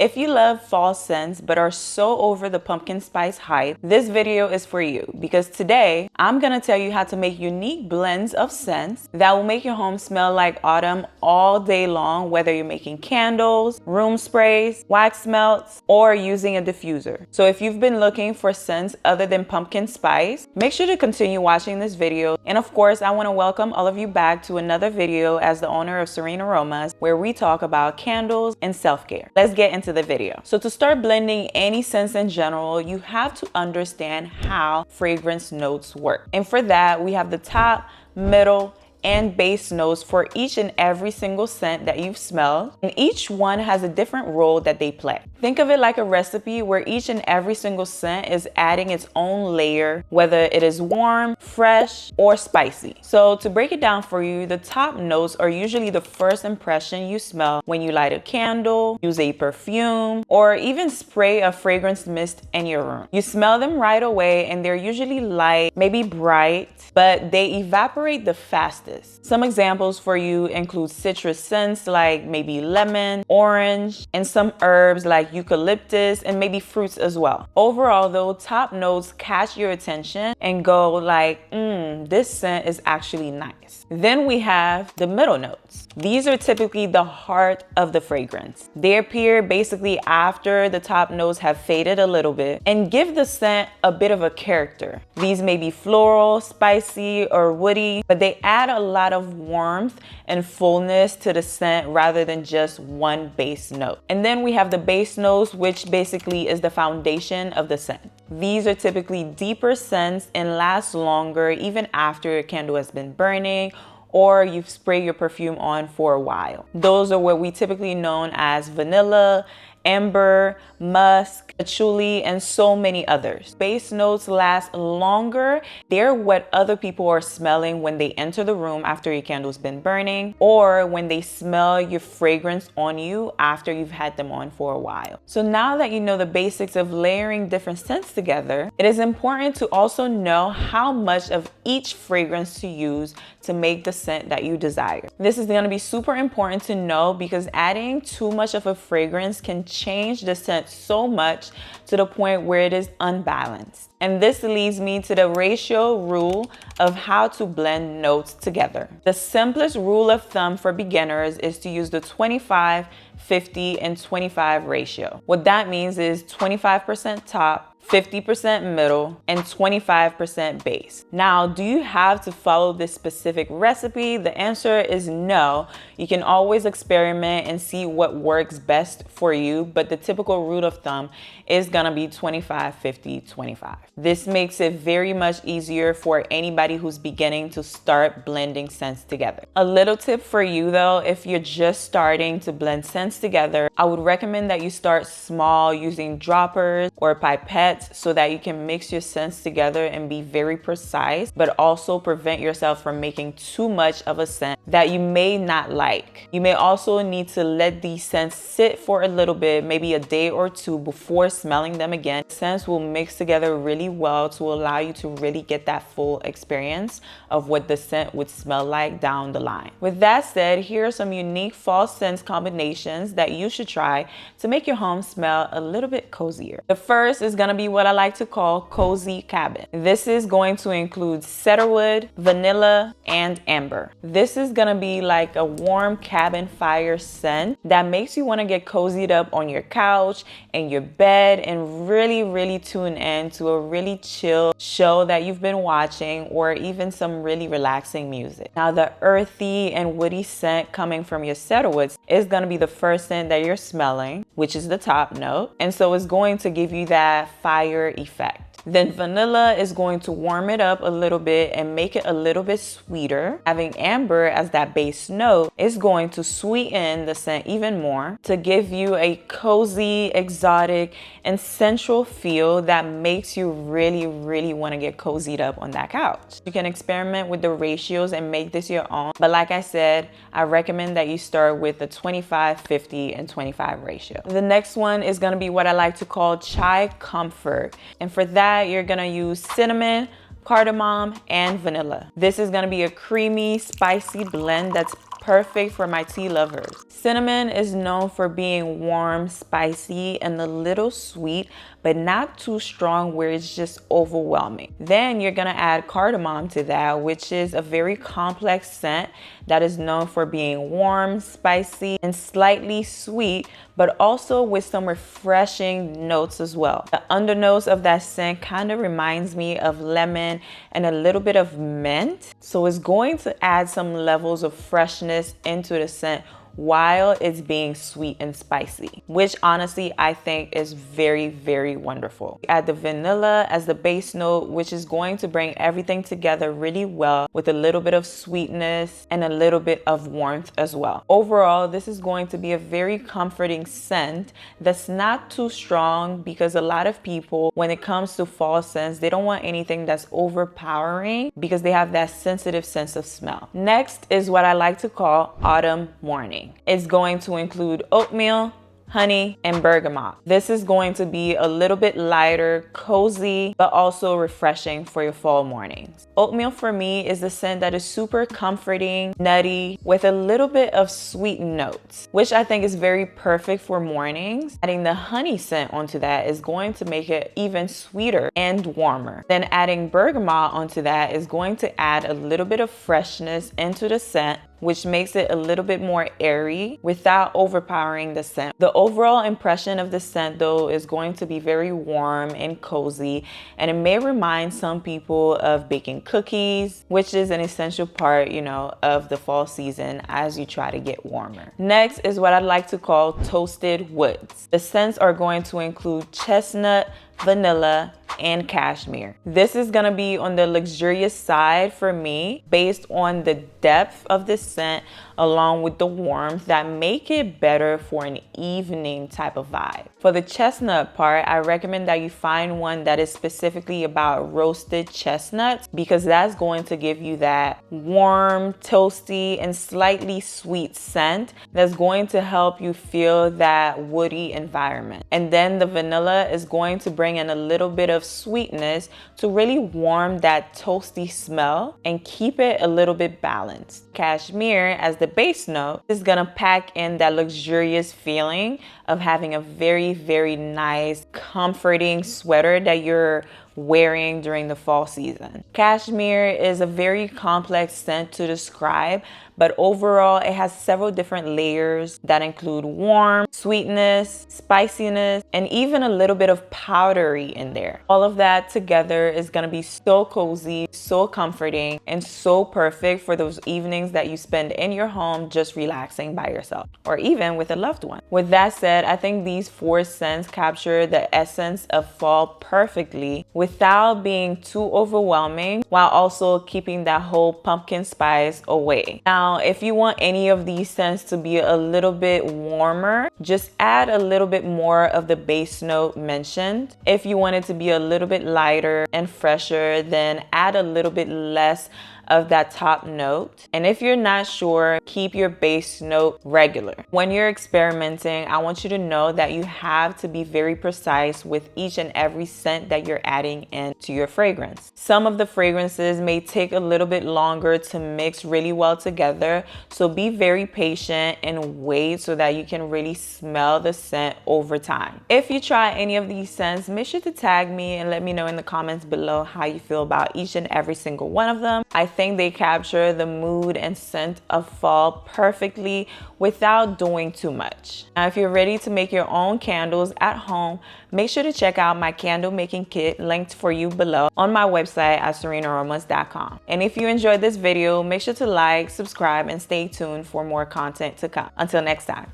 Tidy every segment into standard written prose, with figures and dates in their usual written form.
If you love fall scents but are so over the pumpkin spice hype, this video is for you because today I'm gonna tell you how to make unique blends of scents that will make your home smell like autumn all day long, whether you're making candles, room sprays, wax melts, or using a diffuser. So if you've been looking for scents other than pumpkin spice, make sure to continue watching this video. And of course, I want to welcome all of you back to another video as the owner of Serene Aromas, where we talk about candles and self-care. Let's get into the video. So to start blending any scents in general, you have to understand how fragrance notes work. And for that, we have the top, middle, and base notes for each and every single scent that you've smelled, and each one has a different role that they play. Think of it like a recipe where each and every single scent is adding its own layer, whether it is warm, fresh, or spicy. So to break it down for you, the top notes are usually the first impression you smell when you light a candle, use a perfume, or even spray a fragrance mist in your room. You smell them right away and they're usually light, maybe bright, but they evaporate the fastest. Some examples for you include citrus scents like maybe lemon, orange, and some herbs like eucalyptus and maybe fruits as well. Overall though, top notes catch your attention and go like, this scent is actually nice. Then we have the middle notes. These are typically the heart of the fragrance. They appear basically after the top notes have faded a little bit and give the scent a bit of a character. These may be floral, spicy, or woody, but they add a lot of warmth and fullness to the scent rather than just one base note. And then we have the base notes, which basically is the foundation of the scent. These are typically deeper scents and last longer even after your candle has been burning or you've sprayed your perfume on for a while. Those are what we typically known as vanilla, amber, musk, patchouli, and so many others. Base notes last longer. They're what other people are smelling when they enter the room after your candle's been burning, or when they smell your fragrance on you after you've had them on for a while. So now that you know the basics of layering different scents together, it is important to also know how much of each fragrance to use to make the scent that you desire. This is going to be super important to know because adding too much of a fragrance can change the scent so much to the point where it is unbalanced. And this leads me to the ratio rule of how to blend notes together. The simplest rule of thumb for beginners is to use the 25, 50, and 25 ratio. What that means is 25% top, 50% middle, and 25% base. Now, do you have to follow this specific recipe? The answer is no. You can always experiment and see what works best for you, but the typical rule of thumb is gonna be 25, 50, 25. This makes it very much easier for anybody who's beginning to start blending scents together. A little tip for you though, if you're just starting to blend scents together, I would recommend that you start small using droppers or pipettes so that you can mix your scents together and be very precise, but also prevent yourself from making too much of a scent that you may not like. You may also need to let these scents sit for a little bit, maybe a day or two before smelling them again. Scents will mix together really well to allow you to really get that full experience of what the scent would smell like down the line. With that said, here are some unique fall scents combinations that you should try to make your home smell a little bit cozier. The first is gonna be what I like to call cozy cabin. This is going to include cedarwood, vanilla, and amber. This is gonna be like a warm cabin fire scent that makes you want to get cozied up on your couch and your bed and really tune in to a really chill show that you've been watching or even some really relaxing music. Now the earthy and woody scent coming from your cedarwoods is going to be the first scent that you're smelling, which is the top note, and so it's going to give you that fire effect. Then vanilla is going to warm it up a little bit and make it a little bit sweeter. Having amber as that base note is going to sweeten the scent even more to give you a cozy, exotic, and sensual feel that makes you really want to get cozied up on that couch. You can experiment with the ratios and make this your own, but like I said, I recommend that you start with the 25, 50, and 25 ratio. The next one is going to be what I like to call chai comfort, and for that you're gonna use cinnamon, cardamom, and vanilla. This is gonna be a creamy, spicy blend that's perfect for my tea lovers. Cinnamon is known for being warm, spicy, and a little sweet, but not too strong where it's just overwhelming. Then you're gonna add cardamom to that, which is a very complex scent that is known for being warm, spicy, and slightly sweet, but also with some refreshing notes as well. The undernotes of that scent kind of reminds me of lemon and a little bit of mint. So it's going to add some levels of freshness into the scent while it's being sweet and spicy, which honestly I think is very, very wonderful. Add the vanilla as the base note, which is going to bring everything together really well with a little bit of sweetness and a little bit of warmth as well. Overall, this is going to be a very comforting scent that's not too strong, because a lot of people, when it comes to fall scents, they don't want anything that's overpowering because they have that sensitive sense of smell. Next is what I like to call autumn morning. It's going to include oatmeal, honey, and bergamot. This is going to be a little bit lighter, cozy, but also refreshing for your fall mornings. Oatmeal for me is the scent that is super comforting, nutty, with a little bit of sweet notes, which I think is very perfect for mornings. Adding the honey scent onto that is going to make it even sweeter and warmer. Then adding bergamot onto that is going to add a little bit of freshness into the scent, which makes it a little bit more airy without overpowering the scent. The overall impression of the scent though is going to be very warm and cozy, and it may remind some people of baking cookies, which is an essential part, you know, of the fall season as you try to get warmer. Next is what I'd like to call toasted woods. The scents are going to include chestnut, vanilla, and cashmere. This is gonna be on the luxurious side for me based on the depth of the scent along with the warmth that make it better for an evening type of vibe. For the chestnut part, I recommend that you find one that is specifically about roasted chestnuts, because that's going to give you that warm, toasty, and slightly sweet scent that's going to help you feel that woody environment. And then the vanilla is going to bring in a little bit of sweetness to really warm that toasty smell and keep it a little bit balanced. Cashmere as the base note is gonna pack in that luxurious feeling of having a very, very nice, comforting sweater that you're wearing during the fall season. Cashmere is a very complex scent to describe, but overall it has several different layers that include warmth, sweetness, spiciness, and even a little bit of powdery in there. All of that together is gonna be so cozy, so comforting, and so perfect for those evenings that you spend in your home just relaxing by yourself, or even with a loved one. With that said, I think these 4 scents capture the essence of fall perfectly without being too overwhelming, while also keeping that whole pumpkin spice away. Now, if you want any of these scents to be a little bit warmer, just add a little bit more of the base note mentioned. If you want it to be a little bit lighter and fresher, then add a little bit less of that top note. And if you're not sure, keep your base note regular. When you're experimenting, I want you to know that you have to be very precise with each and every scent that you're adding into your fragrance. Some of the fragrances may take a little bit longer to mix really well together, so be very patient and wait so that you can really smell the scent over time. If you try any of these scents, make sure to tag me and let me know in the comments below how you feel about each and every single one of them. I think they capture the mood and scent of fall perfectly without doing too much. Now, if you're ready to make your own candles at home, make sure to check out my candle making kit linked for you below on my website at serenearomas.com. And if you enjoyed this video, make sure to like, subscribe, and stay tuned for more content to come. Until next time,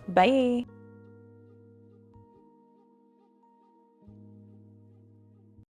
bye.